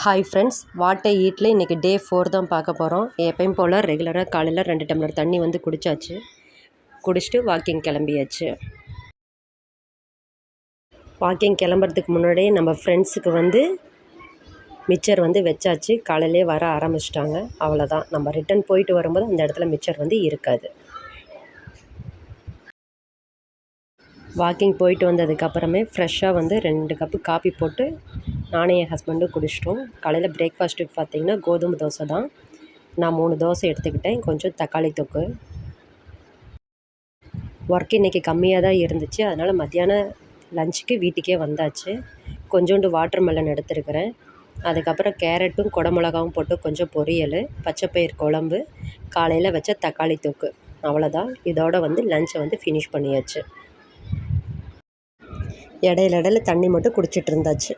Hi friends, what I ஈட்டில் இன்றைக்கி டே 4 தான் பார்க்க போகிறோம். எப்பயும் போல் ரெகுலராக காலையில் 2 டம்ளர் தண்ணி குடித்தாச்சு. குடிச்சிட்டு வாக்கிங் கிளம்பியாச்சு. வாக்கிங் கிளம்புறதுக்கு முன்னாடியே நம்ம ஃப்ரெண்ட்ஸுக்கு மிச்சர் வச்சாச்சு. காலையிலே வர ஆரம்பிச்சிட்டாங்க. அவ்வளோதான், நம்ம ரிட்டன் போயிட்டு வரும்போது அந்த இடத்துல மிச்சர் இருக்காது. வாக்கிங் போயிட்டு வந்ததுக்கப்புறமே ஃப்ரெஷ்ஷாக 2 கப்பு காஃபி போட்டு நானும் என் ஹஸ்பண்டும் குடிச்சிட்டோம். காலையில் பிரேக்ஃபாஸ்ட்டுக்கு பார்த்திங்கன்னா கோதுமை தோசை தான். நான் 3 தோசை எடுத்துக்கிட்டேன், கொஞ்சம் தக்காளி தொக்கு. ஒர்க் இன்றைக்கி கம்மியாக தான் இருந்துச்சு, அதனால் மத்தியானம் லஞ்சுக்கு வீட்டுக்கே வந்தாச்சு. கொஞ்சோண்டு வாட்டர் மெலன் எடுத்துருக்கிறேன். அதுக்கப்புறம் கேரட்டும் குடமிளகாவும் போட்டு கொஞ்சம் பொரியல், பச்சைப்பயிர் குழம்பு, காலையில் வச்ச தக்காளி தொக்கு. அவ்வளோதான். இதோட லஞ்சை ஃபினிஷ் பண்ணியாச்சு. இடையில தண்ணி மட்டும் குடிச்சிட்டு இருந்தாச்சு.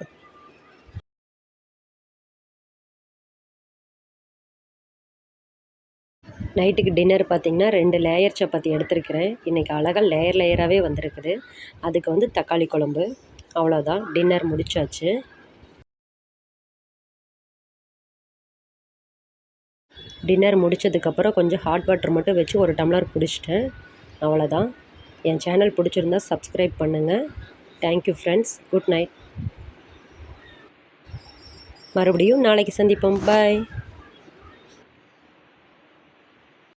நைட்டுக்கு டின்னர் பார்த்திங்கன்னா 2 லேயர் சப்பாத்தி எடுத்துருக்கிறேன். இன்றைக்கி அழகாக லேயராகவே வந்திருக்குது. அதுக்கு தக்காளி குழம்பு. அவ்வளோதான், டின்னர் முடிச்சாச்சு. டின்னர் முடித்ததுக்கப்புறம் கொஞ்சம் ஹாட் வாட்டர் மட்டும் வச்சு 1 டம்ளர் குடிச்சிட்டேன். அவ்வளோதான். என் சேனல் பிடிச்சிருந்தா சப்ஸ்கிரைப் பண்ணுங்கள். Thank you friends. Good night. மறுபடியும் நாளைக்கு சந்திப்போம். பாய்.